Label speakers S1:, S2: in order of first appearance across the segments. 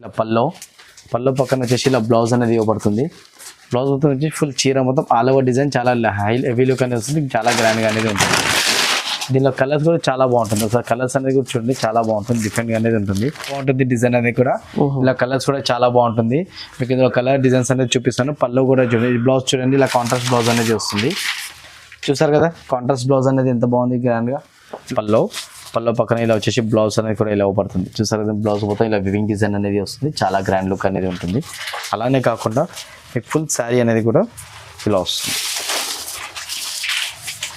S1: ఇలా పల్లో పక్కన వచ్చేసి ఇలా బ్లౌజ్ అనేది ఇవ్వబడుతుంది. బ్లౌజ్ మొత్తం వచ్చి ఫుల్ చీర మొత్తం ఆల్ ఓవర్ డిజైన్ చాలా హెవీ లుక్ అనేది వస్తుంది, చాలా గ్రాండ్గా అనేది ఉంటుంది. దీనిలో కలర్స్ కూడా చాలా బాగుంటుంది. ఒకసారి కలర్స్ అనేది కూడా చూడండి, చాలా బాగుంటుంది, డిఫరెంట్గా అనేది ఉంటుంది, బాగుంటుంది డిజైన్ అనేది కూడా. ఇలా కలర్స్ కూడా చాలా బాగుంటుంది. మీకు ఇందులో కలర్ డిజైన్స్ అనేది చూపిస్తాను. పల్లో కూడా చూడండి, బ్లౌజ్ చూడండి, ఇలా కాంట్రాస్ట్ బ్లౌజ్ అనేది వస్తుంది. చూసారు కదా కాంట్రాస్ట్ బ్లౌజ్ అనేది ఎంత బాగుంది గ్రాండ్గా. పల్లో పక్కన ఇలా వచ్చేసి బ్లౌజ్ అనేది కూడా ఇలా ఇవ్వబడుతుంది. చూసారు కదా బ్లౌజ్ మొత్తం ఇలా వివింగ్ డిజైన్ అనేది వస్తుంది, చాలా గ్రాండ్ లుక్ అనేది ఉంటుంది. అలానే కాకుండా మీకు ఫుల్ శారీ అనేది కూడా ఇలా వస్తుంది.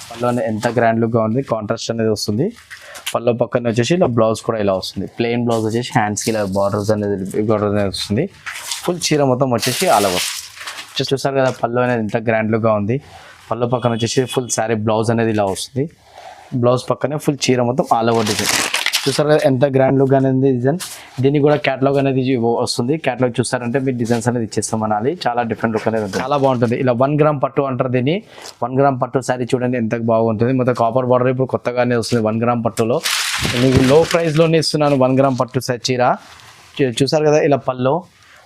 S1: పల్లో అనేది ఎంత గ్రాండ్ లుక్గా ఉంది, కాంట్రాస్ట్ అనేది వస్తుంది. పల్లో పక్కన వచ్చేసి ఇలా బ్లౌజ్ కూడా ఇలా వస్తుంది. ప్లెయిన్ బ్లౌజ్ వచ్చేసి హ్యాండ్స్కి ఇలా బార్డర్స్ అనేది వస్తుంది. ఫుల్ చీర మొత్తం వచ్చేసి ఆల్ ఓవర్. చూసారు కదా పల్లో అనేది ఎంత గ్రాండ్ లుక్గా ఉంది. పల్లో పక్కన వచ్చేసి ఫుల్ శారీ బ్లౌజ్ అనేది ఇలా వస్తుంది. బ్లౌజ్ పక్కనే ఫుల్ చీర మొత్తం ఆల్ ఓవర్ డిజైన్. చూసారు కదా ఎంత గ్రాండ్ లుక్ అనేది డిజైన్. దీనికి కూడా క్యాటలాగ్ అనేది వస్తుంది. క్యాటలాగ్ చూస్తారంటే మీరు డిజైన్స్ అనేది ఇచ్చేస్తాం అనాలి. చాలా డిఫరెంట్ లుక్ అనేది ఉంటుంది, చాలా బాగుంటుంది. ఇలా 1 గ్రామ్ పట్టు అంటారు దీన్ని. 1 గ్రామ్ పట్టు శారీ చూడండి ఎంత బాగుంటుంది. మొత్తం కాపర్ బార్డర్ ఇప్పుడు కొత్తగానే వస్తుంది 1 గ్రామ్ పట్టులో. మీకు లో ప్రైస్లోనే ఇస్తున్నాను 1 గ్రామ్ పట్టు చీర. చూసారు కదా ఇలా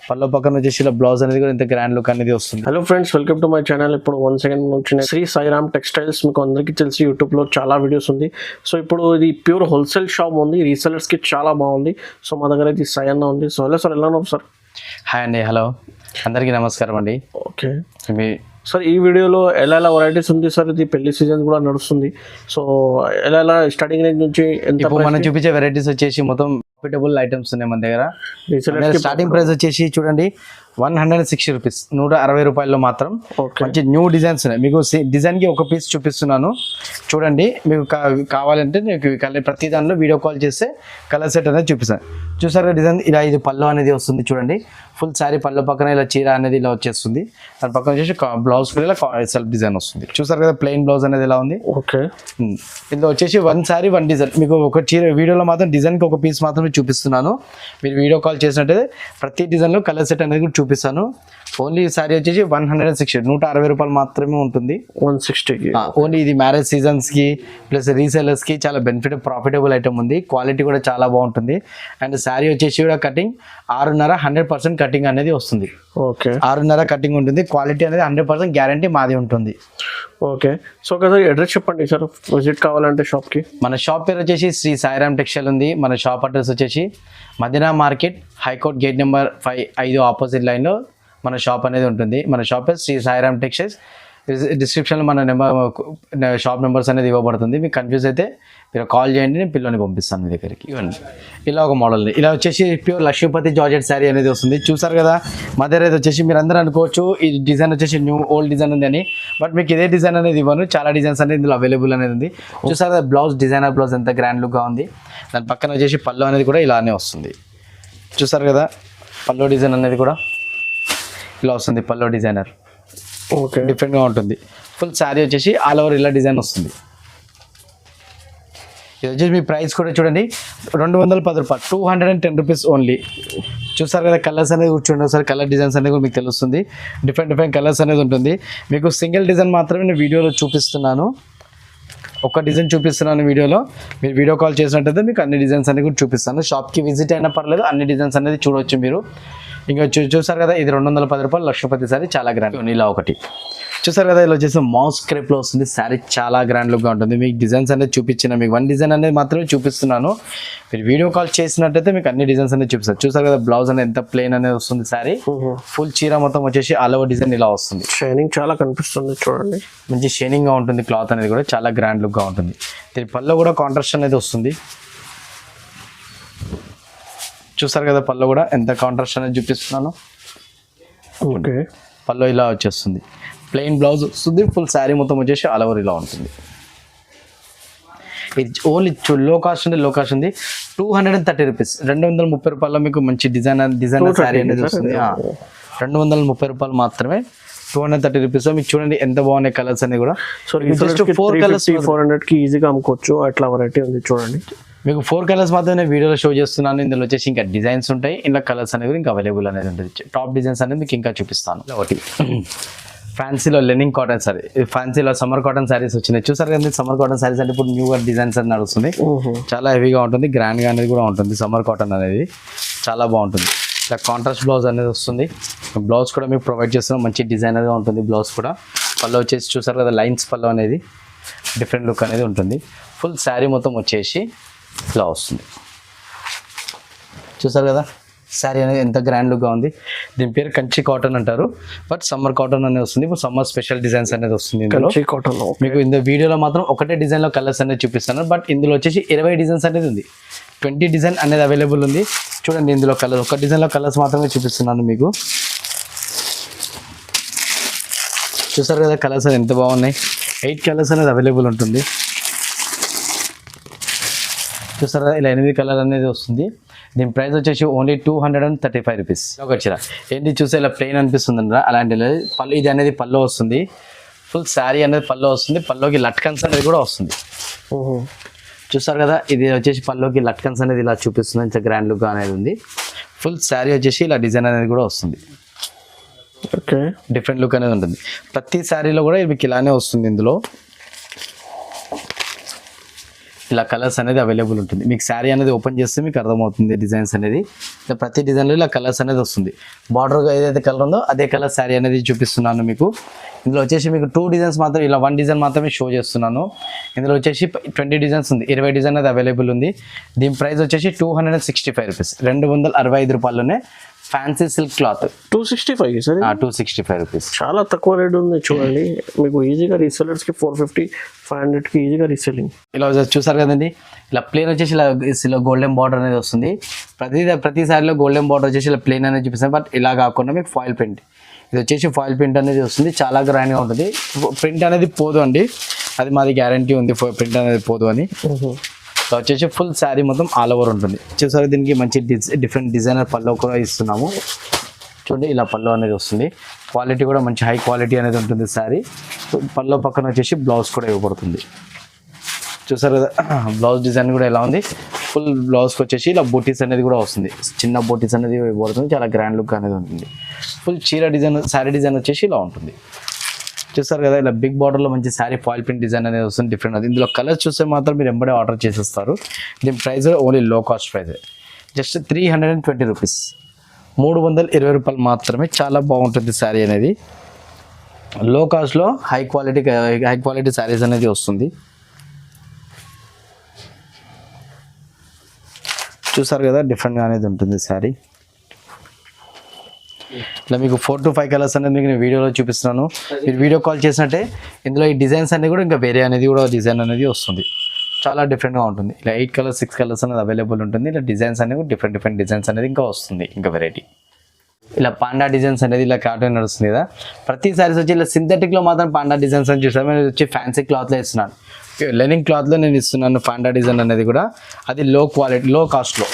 S1: పల్లో పక్కన వచ్చేసి ఇలా బ్లౌజ్ అనేది కూడా ఇంత గ్రాండ్ లుక్ అనేది వస్తుంది.
S2: Hello friends, welcome to my channel. ఇప్పుడు 1 సెకండ్ వచ్చిన శ్రీ సాయిరామ్ టెక్స్టైల్స్ మీకు అందరికీ తెలిసి యూట్యూబ్లో చాలా వీడియోస్ ఉంది. సో ఇప్పుడు ఇది ప్యూర్ హోల్సేల్ షాప్ ఉంది, రీసెలర్స్కి చాలా బాగుంది. సో మా దగ్గర ఇది సాయి అన్న ఉంది. సో హలో సార్, ఎలా ఉన్నాం సార్?
S1: హాయ్ అండి, హలో అందరికీ నమస్కారం అండి.
S2: ఓకే సార్, ఈ వీడియోలో ఎలా వెరైటీస్ ఉంది సార్? ఇది పెళ్లి సీజన్ కూడా నడుస్తుంది. సో ఎలా స్టార్టింగ్ రేంజ్ నుంచి ఎంత
S1: మనం చూపించే వెరైటీస్ వచ్చేసి మొత్తం ప్రాఫిటబుల్ ఐటమ్స్ ఉన్నాయి మన దగ్గర. స్టార్టింగ్ ప్రైస్ వచ్చేసి చూడండి 160 రూపీస్, 160 రూపాయల్లో మాత్రం మంచి న్యూ డిజైన్స్ ఉన్నాయి. మీకు డిజైన్కి ఒక పీస్ చూపిస్తున్నాను చూడండి. మీకు కావాలంటే మీకు ప్రతి దానిలో వీడియో కాల్ చేస్తే కలర్ సెట్ అనేది చూపిస్తాను. చూసారు డిజైన్ ఇలా, ఇది పళ్ళు అనేది వస్తుంది చూడండి. ఫుల్ శారీ పళ్ళు పక్కన ఇలా చీర అనేది ఇలా వచ్చేస్తుంది. దాని పక్కన వచ్చేసి బ్లౌజ్ కూడా ఇలా సెల్ఫ్ డిజైన్ వస్తుంది. చూసారు కదా ప్లెయిన్ బ్లౌజ్ అనేది ఎలా ఉంది.
S2: ఓకే,
S1: ఇందులో వచ్చేసి 1 శారీ 1 డిజైన్. మీకు ఒక చీర వీడియోలో మాత్రం డిజైన్కి ఒక పీస్ మాత్రమే చూపిస్తున్నాను. మీరు వీడియో కాల్ చేసినట్టయితే ప్రతి డిజైన్లో కలర్ సెట్ అనేది కూడా చూపిస్తాను. ఓన్లీ శారీ వచ్చేసి 160, 160 రూపాయలు మాత్రమే ఉంటుంది.
S2: 160కి
S1: ఓన్లీ. ఇది మ్యారేజ్ సీజన్స్కి ప్లస్ రీసేలర్స్కి చాలా ప్రాఫిటబుల్ ఐటమ్ ఉంది. క్వాలిటీ కూడా చాలా బాగుంటుంది. అండ్ శారీ వచ్చేసి కూడా కటింగ్ 6.5 100% కటింగ్ అనేది వస్తుంది.
S2: ఓకే,
S1: 6.5 కటింగ్ ఉంటుంది. క్వాలిటీ అనేది 100% గ్యారంటీ మాది ఉంటుంది.
S2: ఓకే, సో ఒకసారి అడ్రస్ చెప్పండి సార్, విజిట్ కావాలంటే షాప్కి.
S1: మన షాప్ పేరు వచ్చేసి శ్రీ సాయిరామ్ టెక్స్టైల్ ఉంది. మన షాప్ అడ్రస్ వచ్చేసి Madina market, high court gate number 5 opposite లైన్లో మన షాప్ అనేది ఉంటుంది. మన షాప్ పేరు శ్రీ సాయిరామ్ టెక్స్టైల్స్. డిస్క్రిప్షన్లో మన షాప్ నెంబర్స్ అనేది ఇవ్వబడుతుంది. మీకు కన్ఫ్యూజ్ అయితే మీరు కాల్ చేయండి, నేను పిల్లని పంపిస్తాను మీ దగ్గరికి. ఇవ్వండి ఇలా ఒక మోడల్. ఇలా వచ్చేసి ప్యూర్ లక్ష్మీపతి జార్జెట్ శారీ అనేది వస్తుంది. చూసారు కదా మదర్ అయితే వచ్చేసి మీరు అందరూ అనుకోవచ్చు ఈ డిజైన్ వచ్చేసి ఓల్డ్ డిజైన్ ఉంది అని. బట్ మీకు ఇదే డిజైన్ అనేది ఇవ్వను, చాలా డిజైన్స్ అనేది ఇందులో అవైలబుల్ అనేది ఉంది. చూసారు కదా బ్లౌజ్, డిజైనర్ బ్లౌజ్ ఎంత గ్రాండ్ లుక్గా ఉంది. దాని పక్కన వచ్చేసి పళ్ళు అనేది కూడా ఇలానే వస్తుంది. చూసారు కదా పళ్ళు డిజైన్ అనేది కూడా ఇలా వస్తుంది. పల్లో డిజైనర్
S2: ఓకే,
S1: డిఫరెంట్గా ఉంటుంది. ఫుల్ శారీ వచ్చేసి ఆల్ ఓవర్ ఇలా డిజైన్ వస్తుంది. ఇది వచ్చేసి మీ ప్రైస్ కూడా చూడండి 210 రూపాయలు, 210 రూపీస్ ఓన్లీ. చూసారు కదా కలర్స్ అనేది కూర్చోండి ఒకసారి. కలర్ డిజైన్స్ అనేది కూడా మీకు తెలుస్తుంది. డిఫరెంట్ కలర్స్ అనేది ఉంటుంది. మీకు సింగిల్ డిజైన్ మాత్రమే నేను వీడియోలో చూపిస్తున్నాను. ఒక డిజైన్ చూపిస్తున్నాను వీడియోలో. మీరు వీడియో కాల్ చేసినట్టయితే మీకు అన్ని డిజైన్స్ అనేది కూడా చూపిస్తాను. షాప్కి విజిట్ అయినా పర్లేదు, అన్ని డిజైన్స్ అనేది చూడవచ్చు మీరు. ఇంకా చూసారు కదా ఇది 210 రూపాయలు లక్ష్మీపతి శారీ, చాలా గ్రాండ్. ఇలా ఒకటి చూసారు కదా ఇలా వచ్చేసి మౌస్ క్రేప్లో వస్తుంది. శారీ చాలా గ్రాండ్ లుక్గా ఉంటుంది. మీకు డిజైన్స్ అనేది చూపించిన, మీకు 1 డిజైన్ అనేది మాత్రమే చూపిస్తున్నాను. మీరు వీడియో కాల్ చేసినట్టయితే మీకు అన్ని డిజైన్స్ అనేది చూపిస్తారు. చూసారు కదా బ్లౌజ్ అనేది ఎంత ప్లెయిన్ అనేది వస్తుంది. శారీ ఫుల్ చీర మొత్తం వచ్చేసి ఆల్ ఓవర్ డిజైన్ ఇలా వస్తుంది.
S2: షైనింగ్ చాలా కనిపిస్తుంది చూడండి,
S1: మంచి షైనింగ్గా ఉంటుంది. క్లాత్ అనేది కూడా చాలా గ్రాండ్ లుక్గా ఉంటుంది. దీని పళ్ళు కూడా కాంట్రాస్ట్ అనేది వస్తుంది. చూసారు కదా పళ్ళు కూడా ఎంత కాంట్రాస్ట్ అనేది చూపిస్తున్నాను.
S2: ఓకే,
S1: పళ్ళు ఇలా వచ్చేస్తుంది. ప్లెయిన్ బ్లౌజ్ వస్తుంది. ఫుల్ శారీ మొత్తం వచ్చేసి ఆల్ ఓవర్ ఇలా ఉంటుంది. ఇది ఓన్లీ లో కాస్ట్ ఉంది. 230 రూపీస్, 230 రూపాయల్లో మీకు మంచి డిజైన్ శారీ అనేది వస్తుంది. 230 రూపాయలు మాత్రమే, 230 రూపీస్. మీకు చూడండి ఎంత బాగున్నాయి కలర్స్ అనేది కూడా.
S2: సో 4 కలర్స్ 400కి ఈజీగా అమ్ముకోవచ్చు. అట్లా వెరైటీ ఉంది చూడండి.
S1: మీకు 4 కలర్స్ మాత్రం నేను వీడియోలో షో చేస్తున్నాను. ఇందులో వచ్చేసి ఇంకా డిజైన్స్ ఉంటాయి. ఇందులో కలర్స్ అనేవి ఇంకా అవైలబుల్ అనేది ఉంటుంది. టాప్ డిజైన్స్ అనేది మీకు ఇంకా చూపిస్తాను. ఒకటి ఫ్యాన్సీలో లెనింగ్ కాటన్ సారీ, ఫ్యాన్సీలో సమ్మర్ కాటన్ శారీస్ వచ్చినాయి. చూసారు కదా సమ్మర్ కాటన్ శారీస్ అంటే ఇప్పుడు న్యూగా డిజైన్స్ అనేది నడుస్తుంది. చాలా హెవీగా ఉంటుంది, గ్రాండ్గా అనేది కూడా ఉంటుంది. సమ్మర్ కాటన్ అనేది చాలా బాగుంటుంది. ఇలా కాంట్రాస్ట్ బ్లౌజ్ అనేది వస్తుంది. బ్లౌజ్ కూడా మీకు ప్రొవైడ్ చేస్తున్నాం, మంచి డిజైనర్గా ఉంటుంది బ్లౌజ్ కూడా. పళ్ళు వచ్చేసి చూసారు కదా లైన్స్ పళ్ళు అనేది డిఫరెంట్ లుక్ అనేది ఉంటుంది. ఫుల్ శారీ మొత్తం వచ్చేసి ఇలా వస్తుంది. చూసారు కదా శారీ అనేది ఎంత గ్రాండ్ లుక్గా ఉంది. దీని పేరు కంచి కాటన్ అంటారు, బట్ సమ్మర్ కాటన్ అనేది వస్తుంది. ఇప్పుడు సమ్మర్ స్పెషల్ డిజైన్స్ అనేది వస్తుంది ఇందులో.
S2: కంచి కాటన్
S1: మీకు ఇందులో వీడియోలో మాత్రం ఒకటే డిజైన్లో కలర్స్ అనేది చూపిస్తాను, బట్ ఇందులో వచ్చేసి 20 డిజైన్స్ అనేది ఉంది. 20 డిజైన్ అనేది అవైలబుల్ ఉంది. చూడండి ఇందులో కలర్ ఒక డిజైన్లో కలర్స్ మాత్రమే చూపిస్తున్నాను మీకు. చూసారు కదా కలర్స్ అనేది ఎంత బాగున్నాయి. 8 కలర్స్ అనేది అవైలబుల్ ఉంటుంది. చూసారా ఇలా 8 కలర్ అనేది వస్తుంది. దీని ప్రైస్ వచ్చేసి ఓన్లీ 235 రూపీస్. ఒక చీర ఏంటి చూస్తే ఇలా ప్లెయిన్ అనిపిస్తుంది అలాంటి పళ్ళు, ఇది అనేది పళ్ళు వస్తుంది. ఫుల్ శారీ అనేది పళ్ళు వస్తుంది. పళ్ళుకి లట్కన్స్ అనేది కూడా వస్తుంది. చూసారు కదా ఇది వచ్చేసి పళ్ళుకి లట్కన్స్ అనేది ఇలా చూపిస్తుంది, ఇంత గ్రాండ్ లుక్ అనేది ఉంది. ఫుల్ శారీ వచ్చేసి ఇలా డిజైన్ అనేది కూడా వస్తుంది.
S2: ఓకే
S1: డిఫరెంట్ లుక్ అనేది ఉంటుంది. ప్రతి శారీలో కూడా మీకు ఇలానే వస్తుంది. ఇందులో ఇలా కలర్స్ అనేది అవైలబుల్ ఉంటుంది. మీకు శారీ అనేది ఓపెన్ చేస్తే మీకు అర్థమవుతుంది డిజైన్స్ అనేది. ఇలా ప్రతి డిజైన్లో ఇలా కలర్స్ అనేది వస్తుంది. బార్డర్ ఏదైతే కలర్ ఉందో అదే కలర్ శారీ అనేది చూపిస్తున్నాను మీకు. ఇందులో వచ్చేసి మీకు 2 డిజైన్స్ మాత్రం, ఇలా 1 డిజైన్ మాత్రమే షో చేస్తున్నాను. ఇందులో వచ్చేసి 20 డిజైన్స్ ఉంది, 20 డిజైన్ అనేది అవైలబుల్ ఉంది. దీని ప్రైస్ వచ్చేసి 265 రూపీస్, 265 రూపాయల్లోనే fancy silk cloth.
S2: 265 sir,
S1: 265 rupees.
S2: చాలా తక్కువ రేట్ ఉంది చూడండి. మీకు ఈజీగా రీసెలర్స్కి 450, 500కి ఈజీగా రీసెల్లింగ్.
S1: ఇలా చూసారు కదండి, ఇలా ప్లేన్ వచ్చేసి ఇలా గోల్డెన్ బార్డర్ అనేది వస్తుంది. ప్రతి సారిలో గోల్డెన్ బార్డర్ వచ్చేసి ఇలా ప్లేన్ అనేది చూపిస్తాను, బట్ ఇలా కాకుండా మీకు ఫాయిల్ ప్రింట్, ఇది వచ్చేసి ఫాయిల్ ప్రింట్ అనేది వస్తుంది. చాలా గ్రాండ్గా ఉంటుంది. ప్రింట్ అనేది పోదు అండి, అది మాది గ్యారంటీ ఉంది, ప్రింట్ అనేది పోదు అని. సో వచ్చేసి ఫుల్ శారీ మొత్తం ఆల్ ఓవర్ ఉంటుంది. చూసారు దీనికి మంచి డిఫరెంట్ డిజైనర్ పళ్ళు కూడా ఇస్తున్నాము. చూడండి ఇలా పళ్ళు అనేది వస్తుంది. క్వాలిటీ కూడా మంచి హై క్వాలిటీ అనేది ఉంటుంది శారీ. పళ్ళు పక్కన వచ్చేసి బ్లౌజ్ కూడా ఇవ్వబడుతుంది. చూసారు కదా బ్లౌజ్ డిజైన్ కూడా ఎలా ఉంది. ఫుల్ బ్లౌజ్కి వచ్చేసి ఇలా బూటీస్ అనేది కూడా వస్తుంది, చిన్న బూటీస్ అనేది ఇవ్వబడుతుంది. చాలా గ్రాండ్ లుక్ అనేది ఉంటుంది. ఫుల్ చీర డిజైన్, శారీ డిజైన్ వచ్చేసి ఇలా ఉంటుంది. చూస్తారు కదా ఇలా బిగ్ బార్డర్లో మంచి శారీ ఫాయిల్ ప్రింట్ డిజైన్ అనేది వస్తుంది, డిఫరెంట్ అది. ఇందులో కలర్స్ చూస్తే మాత్రం మీరు ఎంబడే ఆర్డర్ చేసేస్తారు. దీని ప్రైస్ ఓన్లీ లో కాస్ట్ ప్రైస్, జస్ట్ 320 రూపీస్, 320 రూపాయలు మాత్రమే. చాలా బాగుంటుంది శారీ అనేది. లో కాస్ట్లో హై క్వాలిటీ శారీస్ అనేది వస్తుంది. చూసారు కదా డిఫరెంట్గా అనేది ఉంటుంది శారీ. ఇలా మీకు 4 to 5 కలర్స్ అనేది మీకు నేను వీడియోలో చూపిస్తున్నాను. మీరు వీడియో కాల్ చేసినట్టే ఇందులో ఈ డిజైన్స్ అనేది కూడా ఇంకా వేరే అనేది కూడా డిజైన్ అనేది వస్తుంది. చాలా డిఫరెంట్గా ఉంటుంది. ఇలా 8 కలర్స్ 6 కలర్స్ అనేది అవైలబుల్ ఉంటుంది. ఇలా డిజైన్స్ అనేవి డిఫరెంట్ డిజైన్స్ అనేది ఇంకా వస్తుంది, ఇంకా వెరైటీ. ఇలా పాండా డిజైన్స్ అనేది ఇలా కాటన్ నడుస్తుంది కదా. ప్రతి సారీస్ వచ్చి ఇలా సింథటిక్లో మాత్రం పాండా డిజైన్స్ అని చూసాను. నేను వచ్చి ఫ్యాన్సీ క్లాత్లో ఇస్తున్నాను, లెనిన్ క్లాత్లో నేను ఇస్తున్నాను పాండా డిజైన్ అనేది కూడా. అది లో క్వాలిటీ, లో కాస్ట్లో,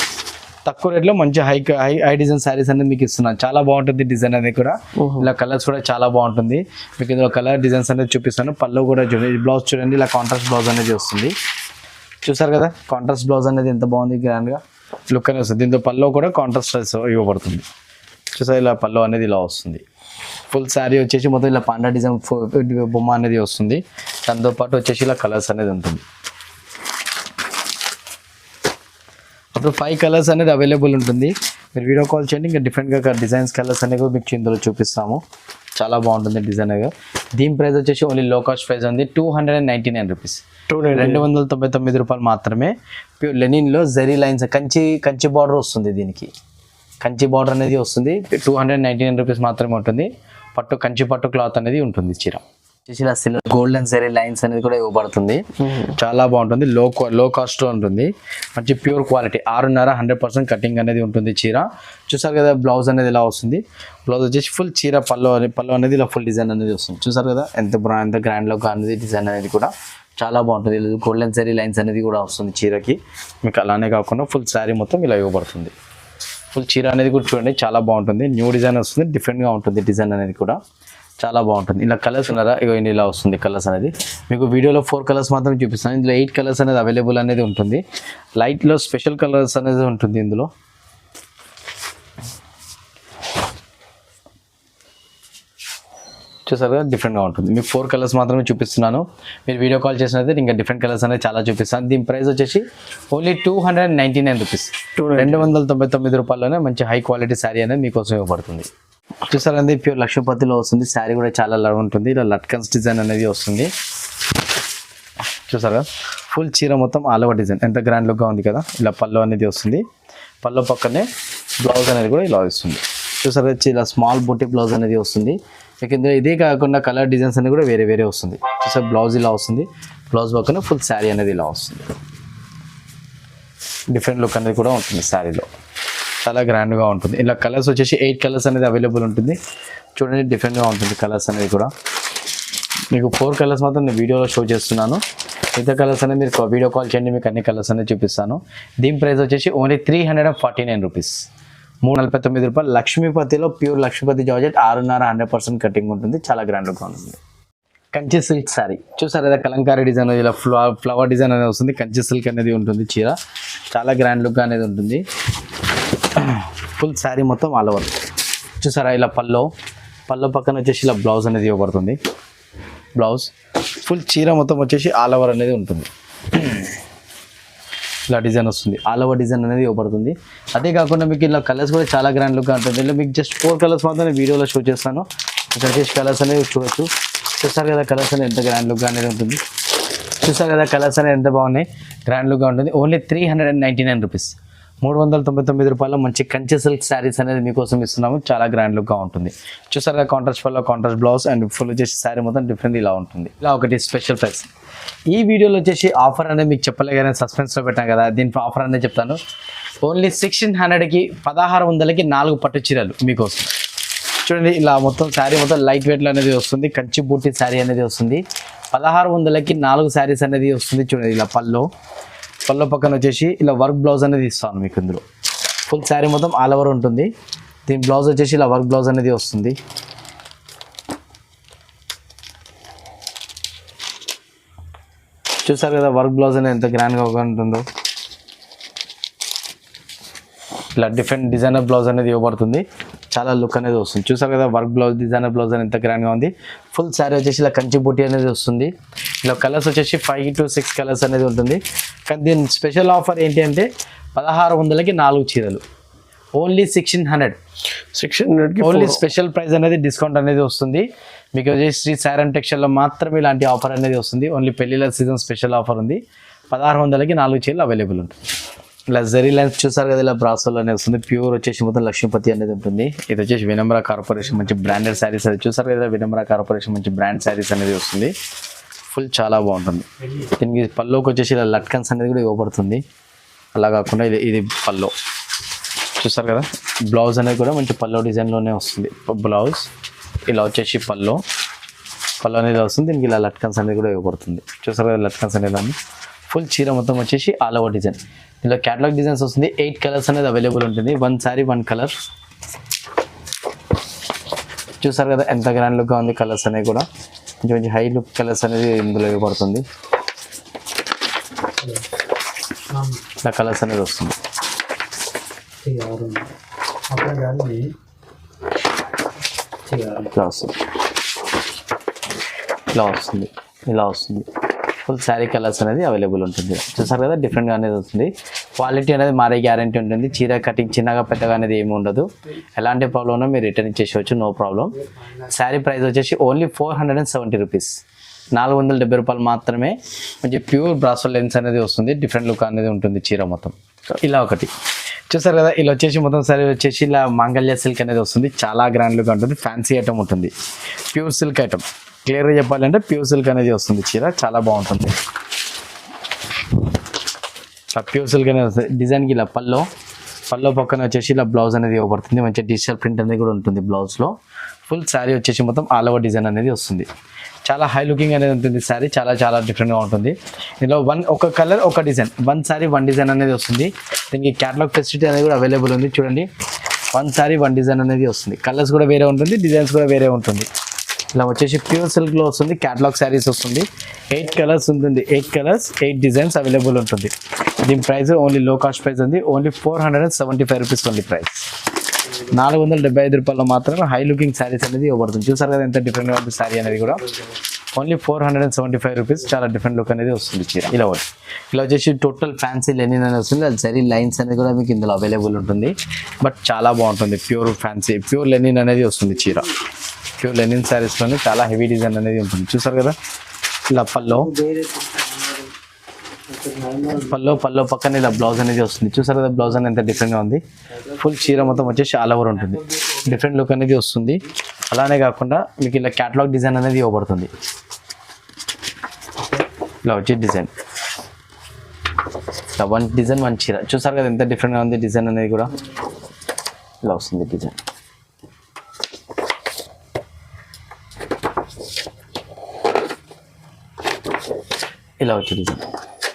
S1: తక్కువ రేట్లో మంచి హై డిజైన్ శారీస్ అనేది మీకు ఇస్తున్నాను. చాలా బాగుంటుంది డిజైన్ అనేది కూడా. ఇలా కలర్స్ కూడా చాలా బాగుంటుంది. మీకు ఇందులో కలర్ డిజైన్స్ అనేది చూపిస్తాను. పళ్ళు కూడా చూడండి, బ్లౌజ్ చూడండి ఇలా కాంట్రాస్ట్ బ్లౌజ్ అనేది వస్తుంది. చూసారు కదా కాంట్రాస్ట్ బ్లౌజ్ అనేది ఎంత బాగుంది, గ్రాండ్గా లుక్ అనేది వస్తుంది. దీంతో పళ్ళు కూడా కాంట్రాస్ట్ ఇవ్వబడుతుంది. చూసారు ఇలా పళ్ళు అనేది ఇలా వస్తుంది. ఫుల్ శారీ వచ్చేసి మొత్తం ఇలా పాండా డిజైన్ బొమ్మ అనేది వస్తుంది. దాంతోపాటు వచ్చేసి ఇలా కలర్స్ అనేది ఉంటుంది. అప్పుడు 5 కలర్స్ అనేది అవైలబుల్ ఉంటుంది. మీరు వీడియో కాల్ చేయండి, ఇంకా డిఫరెంట్గా డిజైన్స్ కలర్స్ అనేవి కూడా మీకు ఇందులో చూపిస్తాము. చాలా బాగుంటుంది డిజైన్. దీని ప్రైస్ వచ్చేసి ఓన్లీ లో కాస్ట్ ప్రైస్ ఉంది, 299 రూపీస్, 299 రూపాయలు మాత్రమే. ప్యూర్ లెనిన్లో జరీ లైన్స్ కంచి బార్డర్ వస్తుంది. దీనికి కంచి బార్డర్ అనేది వస్తుంది. 299 రూపీస్ మాత్రమే ఉంటుంది. కంచి పట్టు క్లాత్ అనేది ఉంటుంది. చీర వచ్చేసి ఇలా సిల్వర్ గోల్డెన్ జరీ లైన్స్ అనేది కూడా ఇవ్వబడుతుంది. చాలా బాగుంటుంది. లో కాస్ట్ ఉంటుంది. మంచి ప్యూర్ క్వాలిటీ 6.5 100% కటింగ్ అనేది ఉంటుంది చీర. చూసారు కదా బ్లౌజ్ అనేది ఇలా వస్తుంది. బ్లౌజ్ వచ్చేసి ఫుల్ చీర పళ్ళు అనేది ఇలా ఫుల్ డిజైన్ అనేది వస్తుంది. చూసారు కదా ఎంత గ్రాండ్లో అనేది డిజైన్ అనేది కూడా చాలా బాగుంటుంది. గోల్డెన్ జరీ లైన్స్ అనేది కూడా వస్తుంది చీరకి. మీకు అలానే కాకుండా ఫుల్ శారీ మొత్తం ఇలా ఇవ్వబడుతుంది. ఫుల్ చీర అనేది కూడా చూడండి చాలా బాగుంటుంది. న్యూ డిజైన్ వస్తుంది, డిఫరెంట్గా ఉంటుంది డిజైన్ అనేది కూడా చాలా బాగుంటుంది. ఇలా కలర్స్ ఉన్నారా, ఇగో ఇలా వస్తుంది కలర్స్ అనేది. మీకు వీడియోలో 4 కలర్స్ మాత్రమే చూపిస్తాను. ఇందులో 8 కలర్స్ అనేది అవైలబుల్ అనేది ఉంటుంది. లైట్లో స్పెషల్ కలర్స్ అనేది ఉంటుంది ఇందులో. చూసారు కదా డిఫరెంట్గా ఉంటుంది. మీకు 4 కలర్స్ మాత్రమే చూపిస్తున్నాను. మీరు వీడియో కాల్ చేసినైతే ఇంకా డిఫరెంట్ కలర్స్ అనేది చాలా చూపిస్తాను. దీని ప్రైస్ వచ్చేసి ఓన్లీ 299 రూపీస్, 299 రూపాయల్లోనే మంచి హై క్వాలిటీ శారీ అనేది మీకోసం ఇవ్వబడుతుంది. చూసారండి ప్యూర్ లక్ష్మీపతిలో వస్తుంది. శారీ కూడా చాలా లవ్ ఉంటుంది. ఇలా లట్కన్స్ డిజైన్ అనేది వస్తుంది. చూసారా ఫుల్ చీర మొత్తం ఆల్ ఓవర్ డిజైన్ ఎంత గ్రాండ్ లుక్గా ఉంది కదా. ఇలా పళ్ళు అనేది వస్తుంది. పళ్ళు పక్కనే బ్లౌజ్ అనేది కూడా ఇలా వస్తుంది. చూసారా ఇలా స్మాల్ బుట్టి బ్లౌజ్ అనేది వస్తుంది. మీకు ఇందులో ఇదే కాకుండా కలర్ డిజైన్స్ అనేది కూడా వేరే వేరే వస్తుంది. చూసారా బ్లౌజ్ ఇలా వస్తుంది. బ్లౌజ్ పక్కన ఫుల్ శారీ అనేది ఇలా వస్తుంది. డిఫరెంట్ లుక్ అనేది కూడా ఉంటుంది శారీలో, చాలా గ్రాండ్గా ఉంటుంది. ఇలా కలర్స్ వచ్చేసి 8 కలర్స్ అనేది అవైలబుల్ ఉంటుంది. చూడండి డిఫరెంట్గా ఉంటుంది కలర్స్ అనేది కూడా. మీకు 4 కలర్స్ మాత్రం నేను వీడియోలో షో చేస్తున్నాను. మిగతా కలర్స్ అనేది మీరు వీడియో కాల్ చేయండి, మీకు అన్ని కలర్స్ అనేది చూపిస్తాను. దీని ప్రైస్ వచ్చేసి ఓన్లీ 349 రూపీస్, 349 రూపాయలు. లక్ష్మీపతిలో ప్యూర్ లక్ష్మీపతి జార్జెట్ 6.5 100% కటింగ్ ఉంటుంది. చాలా గ్రాండ్గా ఉంటుంది. కంచి సిల్క్ శారీ చూసారు కదా, కలంకారీ డిజైన్ ఇలా ఫ్లవర్ డిజైన్ అనేది వస్తుంది. కంచి సిల్క్ అనేది ఉంటుంది చీర, చాలా గ్రాండ్ లుక్ అనేది ఉంటుంది. ఫుల్ శారీ మొత్తం ఆల్ ఓవర్. చూసారా ఇలా పల్లో పక్కన వచ్చేసి ఇలా బ్లౌజ్ అనేది ఇవ్వబడుతుంది. బ్లౌజ్ ఫుల్ చీర మొత్తం వచ్చేసి ఆల్ ఓవర్ అనేది ఉంటుంది. ఇలా డిజైన్ వస్తుంది, ఆల్ ఓవర్ డిజైన్ అనేది ఇవ్వబడుతుంది. అదే కాకుండా మీకు ఇలా కలర్స్ కూడా చాలా గ్రాండ్ లుక్గా ఉంటుంది. ఇలా మీకు జస్ట్ 4 కలర్స్ మాత్రం నేను వీడియోలో షో చేస్తాను. ఇక్కడ వచ్చేసి కలర్స్ అనేది చూడొచ్చు. చూసారు కదా కలర్స్ అనేది ఎంత గ్రాండ్ లుక్గా అనేది ఉంటుంది. చూసారు కదా కలర్స్ అనేది ఎంత బాగున్నాయి, గ్రాండ్ లుక్గా ఉంటుంది. ఓన్లీ 399 రూపీస్, 399 రూపాయలు మంచి కంచి సిల్క్ శారీస్ అనేది మీకోసం ఇస్తున్నాము. చాలా గ్రాండ్ లుక్గా ఉంటుంది. చూసారుగా contrast pallu contrast blouse and full వచ్చేసి శారీ మొత్తం డిఫరెంట్ ఇలా ఉంటుంది. ఇలా ఒకటి స్పెషల్ ప్రైస్. ఈ వీడియోలో వచ్చేసి ఆఫర్ అనేది మీకు చెప్పలేగానే సస్పెన్స్లో పెట్టాను కదా, దీని ఆఫర్ అనేది చెప్తాను. ఓన్లీ 1600కి 1600కి 4 పట్టు చీరలు మీకోసం. చూడండి ఇలా మొత్తం శారీ మొత్తం లైట్ వెయిట్లో అనేది వస్తుంది. కంచి బూటీ శారీ అనేది వస్తుంది. 1600కి 4 శారీస్ అనేది వస్తుంది. చూడండి ఇలా పల్లో పక్కన వచ్చేసి ఇలా వర్క్ బ్లౌజ్ అనేది ఇస్తాను మీకు. ఇందులో ఫుల్ శారీ మొత్తం ఆల్ ఓవర్ ఉంటుంది. దీని బ్లౌజ్ వచ్చేసి ఇలా వర్క్ బ్లౌజ్ అనేది వస్తుంది. చూసారు కదా వర్క్ బ్లౌజ్ అనేది ఎంత గ్రాండ్గా ఉంటుందో. ఇలా డిఫరెంట్ డిజైనర్ బ్లౌజ్ అనేది ఇవ్వబడుతుంది. చాలా లుక్ అనేది వస్తుంది. చూసారు కదా వర్క్ బ్లౌజ్ డిజైనర్ బ్లౌజ్ అనేది ఎంత గ్రాండ్గా ఉంది. ఫుల్ శారీ వచ్చేసి ఇలా కంచి బూటీ అనేది వస్తుంది. ఇలా కలర్స్ వచ్చేసి 5 to 6 కలర్స్ అనేది ఉంటుంది. కానీ దీని స్పెషల్ ఆఫర్ ఏంటి అంటే 1600కి 4 చీరలు, ఓన్లీ 1600 ఓన్లీ. స్పెషల్ ప్రైస్ అనేది డిస్కౌంట్ అనేది వస్తుంది మీకు. వచ్చేసి శ్రీ సాయిరామ్ టెక్స్టైల్లో మాత్రమే ఇలాంటి ఆఫర్ అనేది వస్తుంది. ఓన్లీ పెళ్ళిళ్ళ సీజన్ స్పెషల్ ఆఫర్ ఉంది. 1600కి 4 చీరలు అవైలబుల్ ఉంటుంది. ఇలా జరీ లైన్స్ చూసారు కదా, ఇలా బ్రాసోలో అనేది వస్తుంది. ప్యూర్ వచ్చేసి మొత్తం లక్ష్మీపతి అనేది ఉంటుంది. ఇది వచ్చేసి వినమ్ర కార్పొరేషన్ మంచి బ్రాండెడ్ శారీస్ అది చూసారు కదా, వినమ్ర కార్పొరేషన్ మంచి బ్రాండ్ శారీస్ అనేది వస్తుంది. ఫుల్ చాలా బాగుంటుంది. దీనికి పల్లోకి వచ్చేసి ఇలా లట్కన్స్ అనేది కూడా ఇవ్వబడుతుంది. అలా కాకుండా ఇది పల్లో చూసారు కదా. బ్లౌజ్ అనేది కూడా మంచి పల్లో డిజైన్లోనే వస్తుంది. బ్లౌజ్ ఇలా వచ్చేసి పల్లో అనేది వస్తుంది. దీనికి ఇలా లట్కన్స్ అనేది కూడా ఇవ్వబడుతుంది. చూసారు కదా లట్కన్స్ అనేది. ఫుల్ చీర మొత్తం వచ్చేసి ఆల్ ఓవర్ డిజైన్. ఇలా క్యాటలాగ్ డిజైన్స్ వస్తుంది. 8 కలర్స్ అనేది అవైలబుల్ ఉంటుంది. 1 శారీ 1 కలర్. చూసారు కదా ఎంత గ్రాండ్ లుక్గా ఉంది. కలర్స్ అనేవి కూడా కొంచెం మంచి హై లుక్ కలర్స్ అనేది ఇందులో ఇవ్వబడుతుంది. ఇలా కలర్స్ అనేది వస్తుంది. ఇలా వస్తుంది. ఫుల్ శారీ కలర్స్ అనేది అవైలబుల్ ఉంటుంది. చూసారు కదా డిఫరెంట్గా అనేది వస్తుంది. క్వాలిటీ అనేది మారే గ్యారంటీ ఉంటుంది. చీర కటింగ్ చిన్నగా పెద్దగా అనేది ఏమి ఉండదు. ఎలాంటి ప్రాబ్లం ఉన్నా మీరు రిటర్న్ ఇచ్చేసేవచ్చు, నో ప్రాబ్లం. శారీ ప్రైస్ వచ్చేసి ఓన్లీ 470 రూపీస్, 470 రూపాయలు మాత్రమే. మంచి ప్యూర్ బ్రాసో లెన్స్ అనేది వస్తుంది. డిఫరెంట్ లుక్ అనేది ఉంటుంది చీర మొత్తం. ఇలా ఒకటి చూసారు కదా. ఇలా వచ్చేసి మొత్తం శారీ వచ్చేసి ఇలా మాంగళ్య సిల్క్ అనేది వస్తుంది. చాలా గ్రాండ్ లుక్ ఉంటుంది. ఫ్యాన్సీ ఐటమ్ ఉంటుంది. Pure silk item. క్లియర్గా చెప్పాలంటే ప్యూర్ సిల్క్ అనేది వస్తుంది చీర, చాలా బాగుంటుంది. ప్యూర్ సిల్క్ అనేది వస్తుంది. డిజైన్కి ఇలా పల్లో పక్కన వచ్చేసి ఇలా బ్లౌజ్ అనేది ఇవ్వబడుతుంది. మంచి డిజిటల్ ప్రింట్ అనేది కూడా ఉంటుంది బ్లౌజ్లో. ఫుల్ శారీ వచ్చేసి మొత్తం ఆల్ ఓవర్ డిజైన్ అనేది వస్తుంది. చాలా హై లుకింగ్ అనేది ఉంటుంది శారీ. చాలా డిఫరెంట్గా ఉంటుంది. ఇందులో ఒక కలర్ ఒక డిజైన్, 1 శారీ 1 డిజైన్ అనేది వస్తుంది. దీనికి క్యాటలాగ్ ఫెసిలిటీ అనేది కూడా అవైలబుల్ ఉంది. చూడండి 1 శారీ 1 డిజైన్ అనేది వస్తుంది. కలర్స్ కూడా వేరే ఉంటుంది, డిజైన్స్ కూడా వేరే ఉంటుంది. ఇలా వచ్చేసి ప్యూర్ సిల్క్లో వస్తుంది. క్యాటలాగ్ శారీస్ వస్తుంది. 8 కలర్స్ ఉంటుంది. 8 కలర్స్ 8 డిజైన్స్ అవైలబుల్ ఉంటుంది. దీని ప్రైస్ ఓన్లీ లో కాస్ట్ ప్రైస్ ఉంది. Only 475 rupees only price. ₹475 మాత్రమే హై లుకింగ్ శారీస్ అనేది ఇవ్వబడుతుంది. చూసారు కదా ఎంత డిఫరెంట్గా ఉంది శారీ అనేది కూడా. ఓన్లీ ₹475 చాలా డిఫరెంట్ లుక్ అనేది వస్తుంది చీర. ఇలా వచ్చేసి టోటల్ ఫ్యాన్సీ లెనిన్ అనేది వస్తుంది. అది జరీ లైన్స్ అనేది కూడా మీకు ఇందులో అవైలబుల్ ఉంటుంది. బట్ చాలా బాగుంటుంది. ప్యూర్ ఫ్యాన్సీ ప్యూర్ లెనిన్ అనేది వస్తుంది చీర. ప్యూర్ లెనిన్ శారీస్లోనే చాలా హెవీ డిజైన్ అనేది ఉంటుంది. చూసారు కదా ఇలా పల్లో పక్కన ఇలా బ్లౌజ్ అనేది వస్తుంది. చూసారు కదా బ్లౌజ్ అనేది ఎంత డిఫరెంట్గా ఉంది. ఫుల్ చీర మొత్తం వచ్చేసి ఆల్ ఓవర్ ఉంటుంది. డిఫరెంట్ లుక్ అనేది వస్తుంది. అలానే కాకుండా మీకు ఇలా క్యాటలాగ్ డిజైన్ అనేది ఇవ్వబడుతుంది. ఇలా వచ్చే డిజైన్ ఇలా వన్ డిజైన్ వన్ చీర. చూసారు కదా ఎంత డిఫరెంట్గా ఉంది డిజైన్ అనేది కూడా. ఇలా వస్తుంది డిజైన్. ఇలా వచ్చే డిజైన్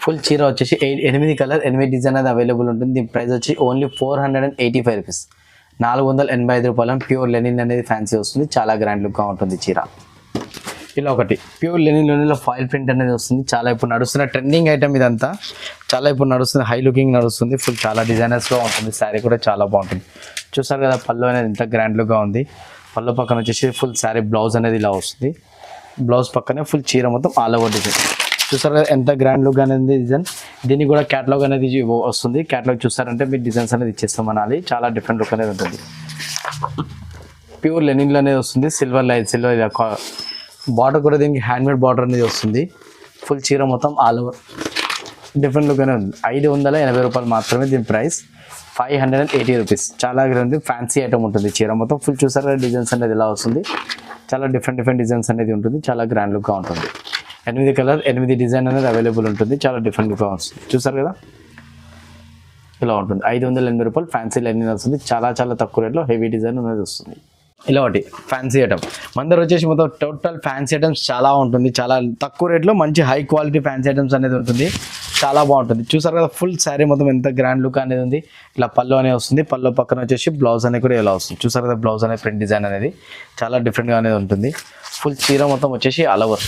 S1: ఫుల్ చీర వచ్చేసి 8 కలర్ 8 డిజైన్ అనేది అవైలబుల్ ఉంటుంది. దీని ప్రైస్ వచ్చి ఓన్లీ ₹485. ₹485 ప్యూర్ లెనిన్ అనేది ఫ్యాన్సీ వస్తుంది. చాలా గ్రాండ్ లుక్గా ఉంటుంది చీర. ఇలా ఒకటి ప్యూర్ లెనిన్లో ఫాయిల్ ప్రింట్ అనేది వస్తుంది. చాలా ఇప్పుడు నడుస్తున్న ట్రెండింగ్ ఐటమ్ ఇదంతా. చాలా ఇప్పుడు నడుస్తుంది. హై లుకింగ్ నడుస్తుంది. ఫుల్ చాలా డిజైనర్స్గా ఉంటుంది. శారీ కూడా చాలా బాగుంటుంది. చూసారు కదా పళ్ళు అనేది ఎంత గ్రాండ్ లుక్గా ఉంది. పళ్ళు పక్కన వచ్చేసి ఫుల్ శారీ బ్లౌజ్ అనేది ఇలా వస్తుంది. బ్లౌజ్ పక్కనే ఫుల్ చీర మొత్తం ఆల్ ఓవర్ డిజైన్. చూసారు కదా ఎంత గ్రాండ్ లుక్ అనేది డిజైన్. దీనికి కూడా క్యాటలాగ్ అనేది వస్తుంది. క్యాటలాగ్ చూస్తారంటే మీరు డిజైన్స్ అనేది ఇచ్చేస్తాం అనాలి. చాలా డిఫరెంట్ లుక్ అనేది ఉంటుంది. ప్యూర్ లెనిన్లో అనేది వస్తుంది. సిల్వర్ బార్డర్ కూడా దీనికి హ్యాండ్మేడ్ బార్డర్ అనేది వస్తుంది. ఫుల్ చీర మొత్తం ఆల్ ఓవర్ డిఫరెంట్ లుక్ అనేది ఉంది. ₹580 మాత్రమే దీని ప్రైస్. ₹580. చాలా గ్రాండ్ ఫ్యాన్సీ ఐటమ్ ఉంటుంది. చీర మొత్తం ఫుల్ చూసారు కదా డిజైన్స్ అనేది ఇలా వస్తుంది. చాలా డిఫరెంట్ డిజైన్స్ అనేది ఉంటుంది. చాలా గ్రాండ్ లుక్గా ఉంటుంది. 8 కలర్ 8 డిజైన్ అనేది అవైలబుల్ ఉంటుంది. చాలా డిఫరెంట్గా వస్తుంది. చూసారు కదా ఇలా ఉంటుంది. ₹580 ఫ్యాన్సీ లెనిన్ వస్తుంది. చాలా తక్కువ రేట్లో హెవీ డిజైన్ అనేది వస్తుంది. ఇలా ఒకటి ఫ్యాన్సీ ఐటమ్ మన దగ్గర వచ్చేసి మొత్తం టోటల్ ఫ్యాన్సీ ఐటమ్స్ చాలా ఉంటుంది. చాలా తక్కువ రేట్లో మంచి హై క్వాలిటీ ఫ్యాన్సీ ఐటమ్స్ అనేది ఉంటుంది. చాలా బాగుంటుంది. చూసారు కదా ఫుల్ శారీ మొత్తం ఎంత గ్రాండ్ లుక్ అనేది ఉంది. ఇలా పళ్ళు అనేది వస్తుంది. పళ్ళు పక్కన వచ్చేసి బ్లౌజ్ అనేది కూడా ఇలా వస్తుంది. చూసారు కదా బ్లౌజ్ అనేది ప్రింట్ డిజైన్ అనేది చాలా డిఫరెంట్గా అనేది ఉంటుంది. ఫుల్ చీర మొత్తం వచ్చేసి ఆల్ ఓవర్.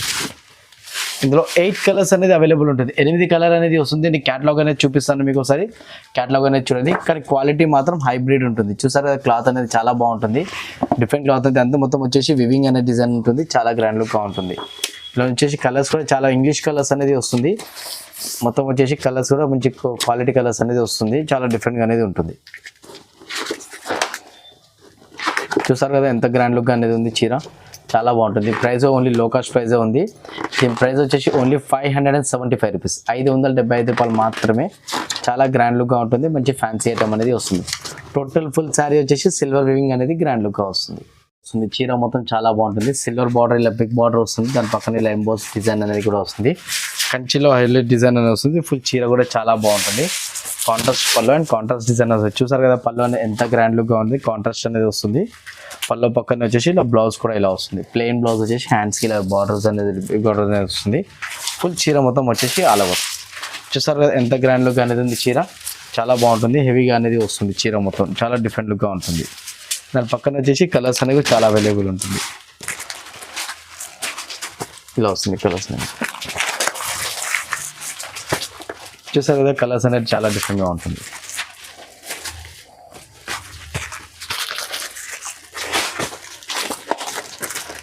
S1: ఇందులో 8 కలర్స్ అనేది అవైలబుల్ ఉంటుంది. 8 కలర్ అనేది వస్తుంది. నేను క్యాటలాగ్ అనేది చూపిస్తాను మీకు ఒకసారి. క్యాటలాగ్ అనేది చూడండి. కానీ క్వాలిటీ మాత్రం హైబ్రిడ్ ఉంటుంది. చూసారు క్లాత్ అనేది చాలా బాగుంటుంది. డిఫరెంట్ క్లాత్ అనేది అంతా మొత్తం వచ్చేసి వివింగ్ అనే డిజైన్ ఉంటుంది. చాలా గ్రాండ్ లుక్గా ఉంటుంది. ఇలా వచ్చేసి కలర్స్ కూడా చాలా ఇంగ్లీష్ కలర్స్ అనేది వస్తుంది. మొత్తం వచ్చేసి కలర్స్ కూడా మంచి క్వాలిటీ కలర్స్ అనేది వస్తుంది. చాలా డిఫరెంట్గా అనేది ఉంటుంది. చూసారు కదా ఎంత గ్రాండ్ లుక్ అనేది ఉంది చీర. చాలా బాగుంటుంది. ప్రైస్ ఓన్లీ లో కాస్ట్ ప్రైజే ఉంది. దీని ప్రైస్ వచ్చేసి ఓన్లీ ₹575. ₹575 మాత్రమే. చాలా గ్రాండ్ లుక్గా ఉంటుంది. మంచి ఫ్యాన్సీ ఐటమ్ అనేది వస్తుంది. టోటల్ ఫుల్ శారీ వచ్చేసి సిల్వర్ వివింగ్ అనేది గ్రాండ్ లుక్గా వస్తుంది. చీర మొత్తం చాలా బాగుంటుంది. సిల్వర్ బార్డర్ ఇలా బిగ్ బార్డర్ వస్తుంది. దాని పక్కన ఇలా ఎంబోస్ డిజైన్ అనేది కూడా వస్తుంది. కంచిలో హైలైట్ డిజైన్ అనేది వస్తుంది. ఫుల్ చీర కూడా చాలా బాగుంటుంది. కాంట్రాస్ట్ పళ్ళు అండ్ కాంట్రాస్ట్ డిజైన్ వస్తుంది. చూసారు కదా పళ్ళు అనేది ఎంత గ్రాండ్ లుక్గా ఉంది. కాంట్రాస్ట్ అనేది వస్తుంది. పళ్ళు పక్కన వచ్చేసి ఇలా బ్లౌజ్ కూడా ఇలా వస్తుంది. ప్లెయిన్ బ్లౌజ్ వచ్చేసి హ్యాండ్స్కి ఇలా బార్డర్స్ అనేది వస్తుంది. ఫుల్ చీర మొత్తం వచ్చేసి ఆల్ ఓవర్. చూసారు కదా ఎంత గ్రాండ్ లుక్ అనేది ఉంది చీర. చాలా బాగుంటుంది. హెవీగా అనేది వస్తుంది చీర మొత్తం. చాలా డిఫరెంట్ లుక్గా ఉంటుంది. దాని పక్కన వచ్చేసి కలర్స్ అనేవి చాలా అవైలబుల్ ఉంటుంది. ఇలా వస్తుంది కలర్స్ అనేది. చూసారు కదా కలర్స్ అనేది చాలా డిఫరెంట్గా ఉంటుంది.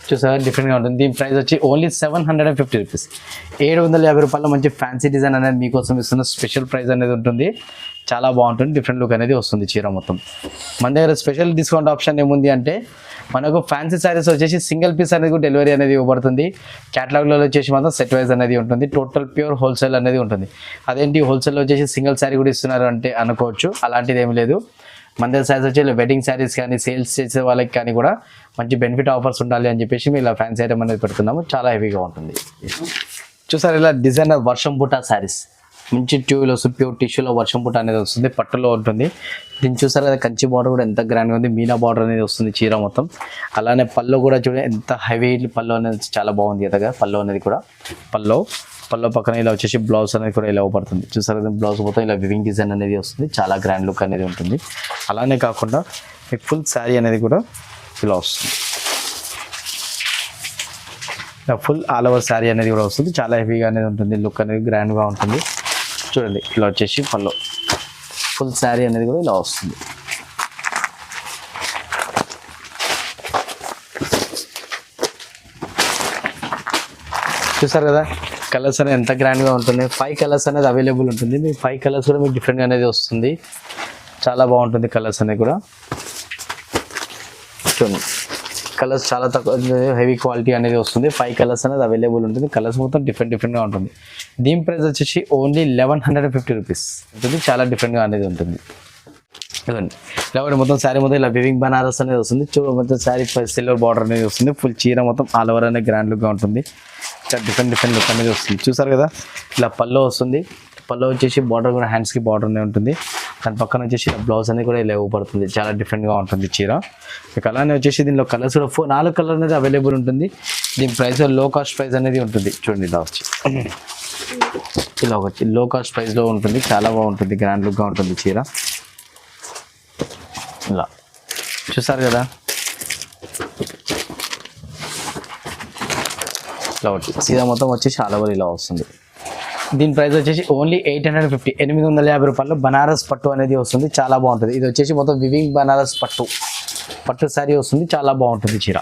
S1: చూసారా డిఫరెంట్గా ఉంటుంది. దీని ప్రైస్ వచ్చి ఓన్లీ ₹750. ₹750 మంచి ఫ్యాన్సీ డిజైన్ అనేది మీకోసం ఇస్తున్న స్పెషల్ ప్రైస్ అనేది ఉంటుంది. చాలా బాగుంటుంది. డిఫరెంట్ లుక్ అనేది వస్తుంది చీర మొత్తం. మన దగ్గర స్పెషల్ డిస్కౌంట్ ఆప్షన్ ఏముంది అంటే మనకు ఫ్యాన్సీ శారీస్ వచ్చేసి సింగిల్ పీస్ అనేది కూడా డెలివరీ అనేది ఇవ్వబడుతుంది. క్యాటలాగ్లో వచ్చేసి మాత్రం సెట్ వైజ్ అనేది ఉంటుంది. టోటల్ ప్యూర్ హోల్సేల్ అనేది ఉంటుంది. అదేంటి హోల్సేల్లో వచ్చేసి సింగిల్ శారీ కూడా ఇస్తున్నారు అంటే అనుకోవచ్చు. అలాంటిది ఏమి లేదు. మన దగ్గర శారీస్ వచ్చి వెడ్డింగ్ శారీస్ కానీ సేల్స్ చేసే వాళ్ళకి కానీ కూడా మంచి బెనిఫిట్ ఆఫర్స్ ఉండాలి అని చెప్పేసి మేము ఇలా ఫ్యాన్సీ ఐటమ్ అనేది పెడుతున్నాము. చాలా హెవీగా ఉంటుంది. చూసారు ఇలా డిజైనర్ వర్షం బుట్ట శారీస్ మంచి ట్యూలో ప్యూర్ టిష్యూలో వర్షం బుట్ట అనేది వస్తుంది. పట్టులో ఉంటుంది. దీన్ని చూసారు కదా కంచి బార్డర్ కూడా ఎంత గ్రాండ్గా ఉంది. మీనా బార్డర్ అనేది వస్తుంది చీర మొత్తం. అలానే పళ్ళు కూడా చూడండి ఎంత హెవీ పళ్ళు అనేది చాలా బాగుంది కదా. పళ్ళు అనేది కూడా పళ్ళు పక్కన ఇలా వచ్చేసి బ్లౌజ్ అనేది కూడా ఇలా ఇవ్వబడుతుంది. చూసారు కదా బ్లౌజ్ మొత్తం ఇలా వివింగ్ డిజైన్ అనేది వస్తుంది. చాలా గ్రాండ్ లుక్ అనేది ఉంటుంది. అలానే కాకుండా మీకు ఫుల్ శారీ అనేది కూడా ఇలా వస్తుంది. ఇలా ఫుల్ ఆల్ ఓవర్ శారీ అనేది కూడా వస్తుంది. చాలా హెవీగా అనేది ఉంటుంది. లుక్ అనేది గ్రాండ్గా ఉంటుంది. చూడండి ఇలా వచ్చేసి పళ్ళు ఫుల్ శారీ అనేది కూడా ఇలా వస్తుంది. చూసారు కదా కలర్స్ అనేది ఎంత గ్రాండ్గా ఉంటుంది. 5 కలర్స్ అనేది అవైలబుల్ ఉంటుంది. మీకు 5 కలర్స్ కూడా మీకు డిఫరెంట్గా అనేది వస్తుంది. చాలా బాగుంటుంది కలర్స్ అనేది కూడా. చూడండి కలర్స్ చాలా తక్కువ హెవీ క్వాలిటీ అనేది వస్తుంది. 5 కలర్స్ అనేది అవైలబుల్ ఉంటుంది. కలర్స్ మొత్తం డిఫరెంట్గా ఉంటుంది. దీని ప్రైస్ వచ్చేసి ఓన్లీ 1150 రూపీస్ ఉంటుంది. చాలా డిఫరెంట్గా అనేది ఉంటుంది. ఇదండి ఇలా మొత్తం శారీ మొత్తం ఇలా వివింగ్ బనారస్ అనేది వస్తుంది. మొత్తం శారీ సిల్వర్ బార్డర్ అనేది వస్తుంది. ఫుల్ చీర మొత్తం ఆల్ ఓవర్ అనేది గ్రాండ్ లుక్గా ఉంటుంది. చాలా డిఫరెంట్ లుక్ అనేది వస్తుంది. చూసారు కదా ఇలా పల్లో వస్తుంది. పల్లో వచ్చేసి బార్డర్ కూడా హ్యాండ్స్కి బార్డర్ అనేది ఉంటుంది. దాని పక్కన వచ్చేసి బ్లౌజ్ అనేది కూడా ఇలా ఇవ్వబడుతుంది. చాలా డిఫరెంట్గా ఉంటుంది చీర. ఇక అలానే వచ్చేసి దీనిలో కలర్స్ కూడా 4 కలర్ అనేది అవైలబుల్ ఉంటుంది. దీని ప్రైస్ లో కాస్ట్ ప్రైస్ అనేది ఉంటుంది. చూడండి ఇలా వచ్చి ఇలా వచ్చి లో కాస్ట్ ప్రైస్లో ఉంటుంది. చాలా బాగుంటుంది. గ్రాండ్ లుక్గా ఉంటుంది చీర. ఇలా చూసారు కదా ఇలా వచ్చి చీర మొత్తం వచ్చేసి ఆల్ ఓవర్ ఇలా వస్తుంది. దీని ప్రైస్ వచ్చేసి ఓన్లీ 850 850 రూపాయలు బనారస్ పట్టు అనేది వస్తుంది. చాలా బాగుంటుంది. ఇది వచ్చేసి మొత్తం వివింగ్ బనారస్ పట్టు శారీ వస్తుంది. చాలా బాగుంటుంది చీర.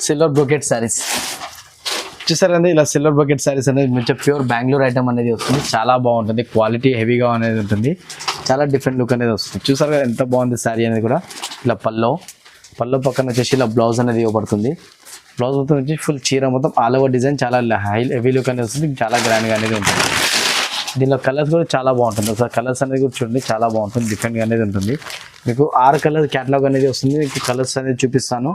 S1: సిల్వర్ బ్రోకెట్ శారీస్ చూసారు కదా ఇలా సిల్వర్ బ్రోకెట్ శారీస్ అనేది మంచి ప్యూర్ బెంగళూరు ఐటమ్ అనేది వస్తుంది. చాలా బాగుంటుంది. క్వాలిటీ హెవీగా అనేది ఉంటుంది. చాలా డిఫరెంట్ లుక్ అనేది వస్తుంది. చూసారు కదా ఎంత బాగుంది శారీ అనేది కూడా. ఇలా పల్లో పక్కన వచ్చేసి ఇలా బ్లౌజ్ అనేది ఇవ్వబడుతుంది. బ్లౌజ్ మొత్తం వచ్చి ఫుల్ చీర మొత్తం ఆల్ ఓవర్ డిజైన్ చాలా హెవీ లుక్ అనేది వస్తుంది. చాలా గ్రాండ్గా అనేది ఉంటుంది. దీనిలో కలర్స్ కూడా చాలా బాగుంటుంది. ఒకసారి కలర్స్ అనేది కూడా చూడండి చాలా బాగుంటుంది. డిఫరెంట్గా అనేది ఉంటుంది. మీకు 6 కలర్ క్యాటలాగ్ అనేది వస్తుంది. మీకు కలర్స్ అనేది చూపిస్తాను.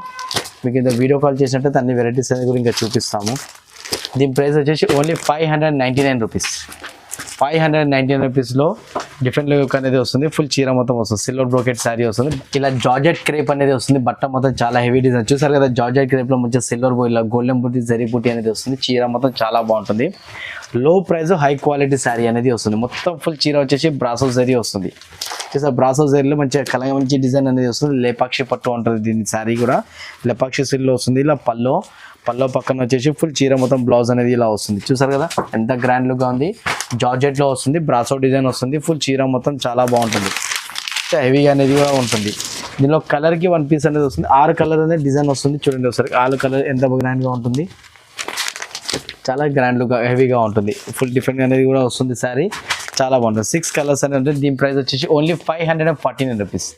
S1: మీకు ఇంత వీడియో కాల్ చేసినట్టు అన్ని వెరైటీస్ అనేది కూడా ఇంకా చూపిస్తాము. దీని ప్రైస్ వచ్చేసి ఓన్లీ 599 రూపీస్. 599 రూపీస్లో డిఫరెంట్ లుక్ అనేది వస్తుంది. ఫుల్ చీర మొత్తం వస్తుంది. సిల్వర్ బ్రోకెట్ శారీ వస్తుంది. ఇలా జార్జెట్ క్రేప్ అనేది వస్తుంది. బట్ట మొత్తం చాలా హెవీ డిజైన్ చూసారు కదా. జార్జెట్ క్రేప్లో మంచిగా సిల్వర్ ఇలా గోల్డెన్ బుట్టి జరీ బుట్టి అనేది వస్తుంది. చీర మొత్తం చాలా బాగుంటుంది. లో ప్రైస్ హై క్వాలిటీ శారీ అనేది వస్తుంది. మొత్తం ఫుల్ చీర వచ్చేసి బ్రాసో జరీ వస్తుంది. చూసారు బ్రాసో జరీలో మంచిగా కలగా మంచి డిజైన్ అనేది వస్తుంది. లేపాక్షి పట్టు ఉంటుంది దీని శారీ కూడా. లేపాక్షి సిల్లో వస్తుంది. ఇలా పల్లో పక్కన వచ్చేసి ఫుల్ చీర మొత్తం బ్లౌజ్ అనేది ఇలా వస్తుంది. చూసారు కదా ఎంత గ్రాండ్ లుక్గా ఉంది. జార్జెట్లో వస్తుంది. బ్రాసో డిజైన్ వస్తుంది. ఫుల్ చీర మొత్తం చాలా బాగుంటుంది. హెవీగా అనేది కూడా ఉంటుంది. దీనిలో కలర్కి 1 పీస్ అనేది వస్తుంది. 6 కలర్ అనేది డిజైన్ వస్తుంది. చూడండి ఒకసారి 6 కలర్ ఎంత గ్రాండ్గా ఉంటుంది. చాలా గ్రాండ్ లుక్ హెవీగా ఉంటుంది. ఫుల్ డిఫరెంట్ అనేది కూడా వస్తుంది శారీ. చాలా బాగుంటుంది. 6 కలర్స్ అనేది ఉంటుంది. దీని ప్రైస్ వచ్చేసి ఓన్లీ 549 రూపీస్.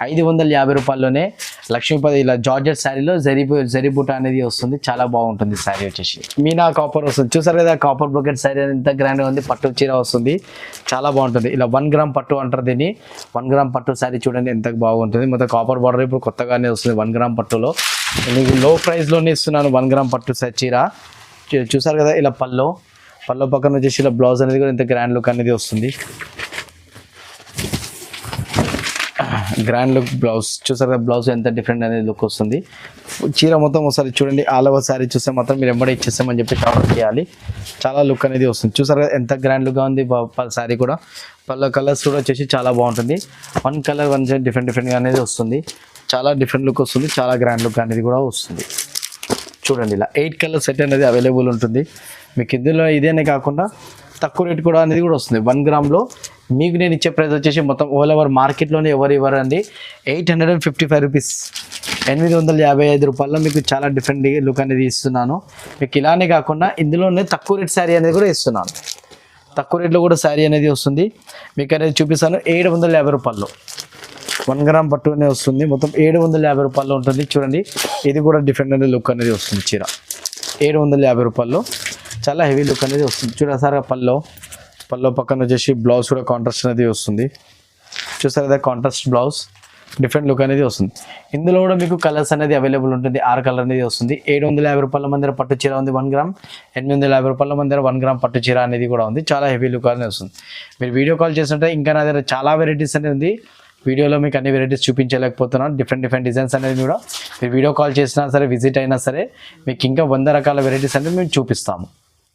S1: 550 రూపాయల్లోనే లక్ష్మీపతి ఇలా జార్జెట్ శారీలో జరీబూట అనేది వస్తుంది. చాలా బాగుంటుంది శారీ వచ్చేసి. మీనా కాపర్ వస్తుంది. చూసారు కదా కాపర్ బ్రోకెట్ శారీ ఎంత గ్రాండ్గా ఉంది. పట్టు చీర వస్తుంది. చాలా బాగుంటుంది. ఇలా 1 గ్రామ్ పట్టు అంటారు దీన్ని. 1 గ్రామ్ పట్టు శారీ చూడండి ఎంత బాగుంటుంది. మొత్తం కాపర్ బార్డర్ ఇప్పుడు కొత్తగానే వస్తుంది 1 గ్రామ్ పట్టులో. మీకు లో ప్రైస్లోనే ఇస్తున్నాను 1 గ్రామ్ పట్టు చీర. చూసారు కదా ఇలా పల్లో పక్కన వచ్చేసి ఇలా బ్లౌజ్ అనేది కూడా ఎంత గ్రాండ్ లుక్ అనేది వస్తుంది. గ్రాండ్ లుక్ బ్లౌజ్ చూసారు కదా బ్లౌజ్ ఎంత డిఫరెంట్ అనేది లుక్ వస్తుంది. చీర మొత్తం ఒకసారి చూడండి. ఆల్ ఓవర్ శారీ చూస్తే మాత్రం మీరు ఎంబడే ఇచ్చేస్తామని చెప్పి ఆర్డర్ చేయాలి. చాలా లుక్ అనేది వస్తుంది. చూసారు కదా ఎంత గ్రాండ్ లుక్గా ఉంది శారీ కూడా. పళ్ళ కలర్స్ కూడా వచ్చేసి చాలా బాగుంటుంది. 1 కలర్ 1 డిఫరెంట్గా అనేది వస్తుంది. చాలా డిఫరెంట్ లుక్ వస్తుంది. చాలా గ్రాండ్ లుక్ అనేది కూడా వస్తుంది. చూడండి ఇలా 8 కలర్ సెట్ అనేది అవైలబుల్ ఉంటుంది. మీకు ఇందులో ఇదేనే కాకుండా తక్కువ రేట్ కూడా అనేది కూడా వస్తుంది. 1 గ్రామ్లో మీకు నేను ఇచ్చే ప్రైస్ వచ్చేసి మొత్తం ఓల్ ఓవర్ మార్కెట్లోనే ఎవరు ఇవ్వరండి. 855 రూపీస్. 855 రూపాయల్లో మీకు చాలా డిఫరెంట్ లుక్ అనేది ఇస్తున్నాను. మీకు ఇలానే కాకుండా ఇందులోనే తక్కువ రేట్ శారీ అనేది కూడా ఇస్తున్నాను. తక్కువ రేట్లో కూడా శారీ అనేది వస్తుంది. మీకు అనేది చూపిస్తాను. 750 రూపాయల్లో 1 గ్రామ్ పట్టు అనేది వస్తుంది. మొత్తం 750 రూపాయల్లో ఉంటుంది. చూడండి ఇది కూడా డిఫరెంట్ అనేది లుక్ అనేది వస్తుంది. చీర 750 రూపాయల్లో చాలా హెవీ లుక్ అనేది వస్తుంది. చూడండి సార్ పల్లో పక్కన వచ్చేసి బ్లౌజ్ కూడా కాంట్రాస్ట్ అనేది వస్తుంది. చూసారు కదా కాంట్రాస్ట్ బ్లౌజ్ డిఫరెంట్ లుక్ అనేది వస్తుంది. ఇందులో కూడా మీకు కలర్స్ అనేది అవైలబుల్ ఉంటుంది. 6 కలర్ అనేది వస్తుంది. 750 రూపాయల మందిర పట్టు చీర ఉంది 1 గ్రామ్. 850 రూపాయల మందిర 1 గ్రామ్ పట్టు చీర అనేది కూడా ఉంది. చాలా హెవీ లుక్ అనేది వస్తుంది. మీరు వీడియో కాల్ చేస్తుంటే ఇంకా నా దగ్గర చాలా వెరైటీస్ అనేది ఉంది. వీడియోలో మీకు అన్ని వెరైటీస్ చూపించలేకపోతున్నాను. డిఫరెంట్ డిజైన్స్ అనేది కూడా మీరు వీడియో కాల్ చేసినా సరే విజిట్ అయినా సరే మీకు ఇంకా 100 రకాల వెరైటీస్ అనేది మేము చూపిస్తాము.